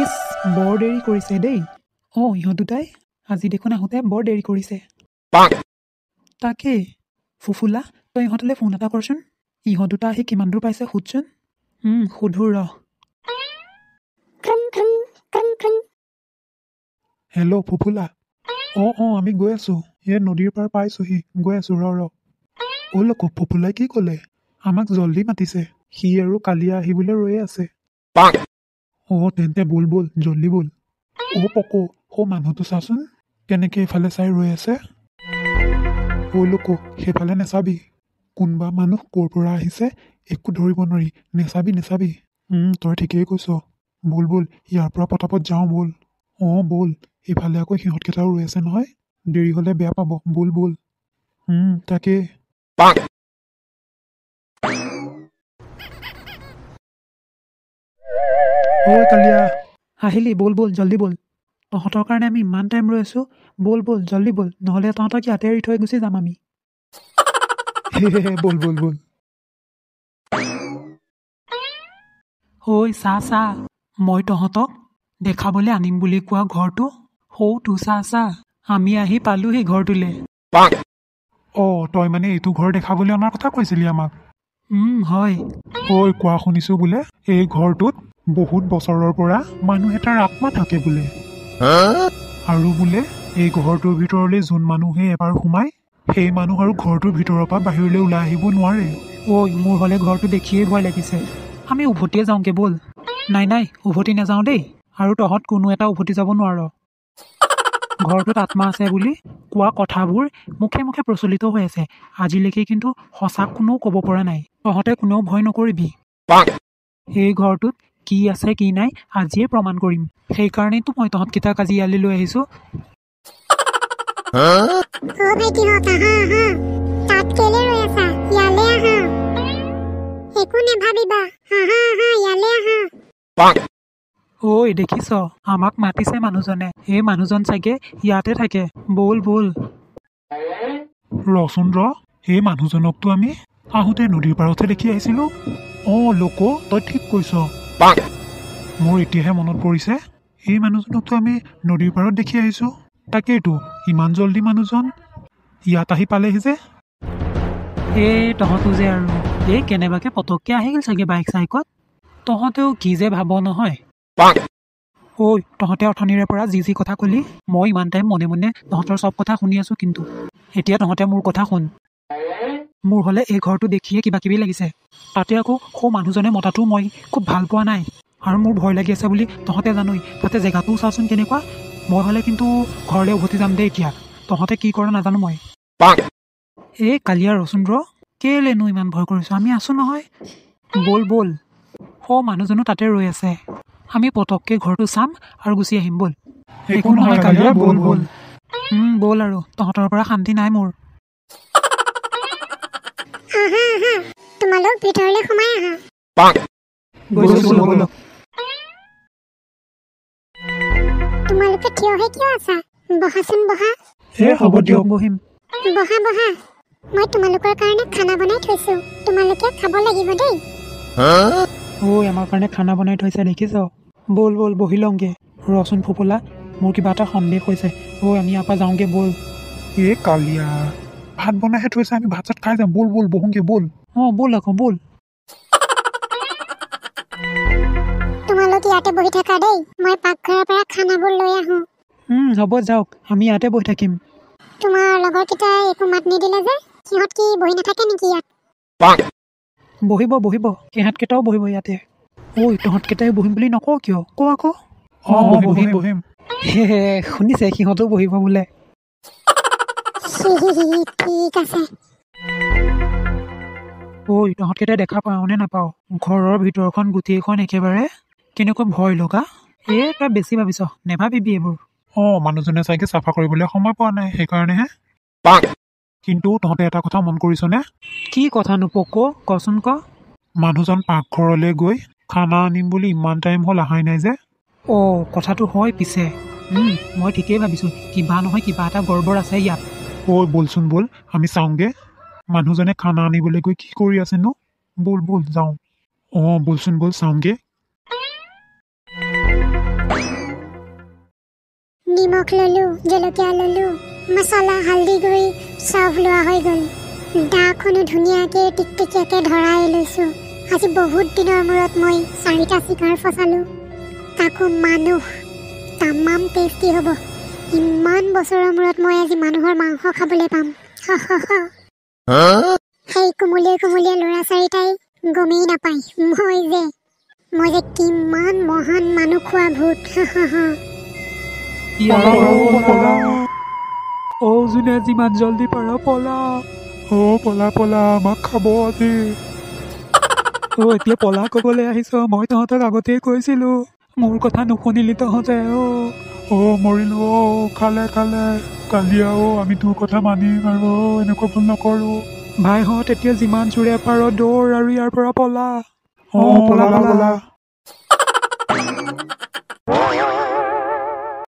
ইছ বৰ দেৰি কৰিছে দেই। ইহঁত দুটাই আজি দেখোন আহোঁতে বৰ দেৰি কৰিছে। তাকেই ফুফুলা, তই ইহঁতলৈ ফোন এটা কৰচোন। ইহঁত দুটা আহি কিমান দূৰ পাইছে সুধচোন। সুধো ৰ। হেল্ল' ফুফুলা। আমি গৈ আছোঁ। নদীৰ পাৰ পাইছোহি, গৈ আছোঁ ৰ। লোক ফুফুলাই কি ক'লে? আমাক জল্দি মাতিছে। সি আৰু কালিয়া আহিবলৈ ৰৈ আছে। তেন্তে বল জল্দি বল। পকো মানুহটো চাচোন কেনেকে এইফালে চাই ৰৈ আছে। লোক সেইফালে নেচাবি। কোনোবা মানুহ ক'ৰ পৰা আহিছে একো ধৰিব নোৱাৰি। নেচাবি। তই ঠিকেই কৈছ। বল ইয়াৰ পৰা পটাপট যাওঁ বল। বল এইফালে আকৌ সিহঁতকেইটাও ৰৈ আছে নহয়। দেৰি হ'লে বেয়া পাব। বল। তাকে কালিয়া আহিলি, বল জল্দি বল। তহঁতৰ কাৰণে আমি ইমান টাইম ৰৈ আছোঁ। বল জল্দি বল, নহ'লে তহঁতক ইয়াতে এৰি থৈ গুচি যাম আমি। বল। চা মই তহঁতক দেখাবলৈ আনিম বুলি কোৱা ঘৰটো সৌটো চা আমি আহি পালোহি ঘৰটোলে। তই মানে এইটো ঘৰ দেখাবলৈ অনাৰ কথা কৈছিলি আমাক? হয়। কোৱা শুনিছো বোলে এই ঘৰটোত বহুত বছৰৰ পৰা মানুহ এটাৰ আত্মা থাকে বোলে। আৰু বোলে এই ঘৰটোৰ ভিতৰলৈ যোন মানুহে এবাৰ সোমাই, সেই মানুহ আৰু ঘৰটোৰ ভিতৰৰ পৰা বাহিৰলৈ ওলাই আহিব নোৱাৰে। মোৰ হ'লে ঘৰটো দেখিয়েই ভয় লাগিছে। আমি উভতিয়ে যাওঁগে বল। নাই উভতি নাযাওঁ দেই। আৰু তহঁত কোনো এটা উভতি যাব নোৱাৰ। ঘৰটোত আত্মা আছে বুলি কোৱা কথাবোৰ মুখে মুখে প্ৰচলিত হৈ আছে। আজিলৈকে কিন্তু সঁচা কোনেও ক'ব পৰা নাই। তহঁতে কোনেও ভয় নকৰিবি। এই ঘৰটোত কি আছে কি নাই আজিয়ে প্ৰমাণ কৰিম। সেইকাৰণেইতো মই তহঁতকেইটাক আজি ইয়ালৈ লৈ আহিছোঁ। দেখিছ আমাক মাতিছে মানুহজনে। এই মানুহজন চাগে ইয়াতে থাকে। বল। ৰচোন এই মানুহজনকতো আমি আহোঁতে নদীৰ পাৰতহে দেখি আহিছিলোঁ। লোক তই ঠিক কৈছ। মোৰ এতিয়াহে মনত পৰিছে, এই মানুহজনকতো আমি নদীৰ পাৰত দেখি আহিছোঁ। তাকেইতো ইমান জল্দি মানুহজন ইয়াত আহি পালেহি যে। তহঁতো যে আৰু কেনেবাকে পটককে আহি গ'ল চাগে বাইক চাইকত। তহঁতেও কি যে ভাব নহয়। তহঁতে অথনিৰে পৰা যি কথা ক'লি, মই ইমান টাইম মনে মনে তহঁতৰ চব কথা শুনি আছোঁ। কিন্তু এতিয়া তহঁতে মোৰ কথা শুন। মোৰ হ'লে এই ঘৰটো দেখিয়ে কিবা কিবি লাগিছে। তাতে আকৌ মানুহজনে মতাটো মই খুব ভাল পোৱা নাই। আৰু মোৰ ভয় লাগি আছে বুলি তহঁতে জানই। তাতে জেগাটোও চাচোন কেনেকুৱা। মই হ'লে কিন্তু ঘৰলৈ উভতি যাম দেই এতিয়া। তহঁতে কি কৰ নাজানো মই। কালিয়া ৰচোন কেলেনো ইমান ভয় কৰিছ? আমি আছোঁ নহয়। বল মানুহজনো তাতে ৰৈ আছে। আমি পটককে ঘৰটো চাম আৰু গুচি আহিম। বল। একো নহয় কালিয়া, বল। বল আৰু তহঁতৰ পৰা শান্তি নাই মোৰ। তোমালোক ভিতৰলৈ সোমাই আহা। তোমালোকে থিয় হৈ কিয় আছা? বহাচোন বহা। হ'ব দিয়ক বহিম। বহা। মই তোমালোকৰ কাৰণে খানা বনাই থৈছো। তোমালোকে খাব লাগিব দেই। আমাৰ কাৰণে খানা বনাই থৈছে দেখিছ? বল বহি লওঁগে। ৰচোন ফুফুলা, মোৰ কিবা এটা সন্দেহ হৈছে। আমি ইয়াৰ পৰা যাওঁগে বল। কালিয়া ভাত বনাইহে থৈছে, আমি ভাত চাত খাই যাম। বল বহোংগে বল। বল আকৌ বল। তোমালোক ইয়াতে বহি থাকা দেই। মই পাকঘৰৰ পৰা খানাবোৰ লৈ আহো। হ'ব যাওক, আমি ইয়াতে বহি থাকিম। তোমাৰ লগৰ কেইটাই একো মাত নিদিলে যে? সিহঁত কি বহি নাথাকে নেকি ইয়াত? বহিব সিহঁতকেইটাও বহিব ইয়াতে। তহঁতকেইটাই বহিম বুলি নকওঁ কিয়? ক আকৌ। বহিম। শুনিছে, সিহঁতেও বহিব বোলে। ঠিক আছে। তহঁতকেইটাই দেখা পাওঁ নে নাপাওঁ? ঘৰৰ ভিতৰখন গোটেইখন একেবাৰে কেনেকুৱা ভয় লগা। তই বেছি ভাবিছ, নেভাবিবি এইবোৰ। মানুহজনে চাগে চাফা কৰিবলৈ সময় পোৱা নাই, সেইকাৰণেহে। কিন্তু তহঁতে এটা কথা মন কৰিছনে? কি কথানো পকো, কচোন ক। মানুহজন পাকঘৰলৈ গৈ খানা আনিম বুলি ইমান টাইম হ'ল অহাই নাই যে। কথাটো হয় পিছে। মই ঠিকেই ভাবিছোঁ, কিবা নহয় কিবা এটা গড়বড় আছে ইয়াত। বলচোন বল, আমি চাওঁগে মানুহজনে খানা আনিবলৈ গৈ কি কৰি আছেনো। বল যাওঁ। বলচোন বল চাওঁগে। নিমখ ল'লোঁ, জলকীয়া ল'লোঁ, মছলা, হালধি গুড়ি চব লোৱা হৈ গ'ল। দাখনো ধুনীয়াকৈ টিকটিকীয়াকৈ ধৰাই লৈছোঁ। আজি বহুত দিনৰ মূৰত মই 4টা চিকাৰ ফচালোঁ। তাকো মানুহ, তামাম টেষ্টি হ'ব। ইমান বছৰৰ মূৰত মই আজি মানুহৰ মাংস খাবলৈ পাম। সেই কোমলীয়া কোমলীয়া ল'ৰা 4টাই গমেই নাপায় মই যে কিমান মহান মানুহ খোৱা ভূত। যোনে যিমান জল্দি পাৰ পলা। পলা পলা, আমাক খাব আজি। এতিয়া পলা ক'বলৈ আহিছ? মই তহঁতক আগতেই কৈছিলোঁ, মোৰ কথা নুশুনিলি তহঁতে। মৰিলো। খালে কালিয়া। আমি তোৰ কথা মানিম আৰু এনেকুৱা ভুল নকৰো। ভাইহঁত, এতিয়া যিমান জোৰে পাৰ দৌৰ আৰু ইয়াৰ পৰা পলা। পলা।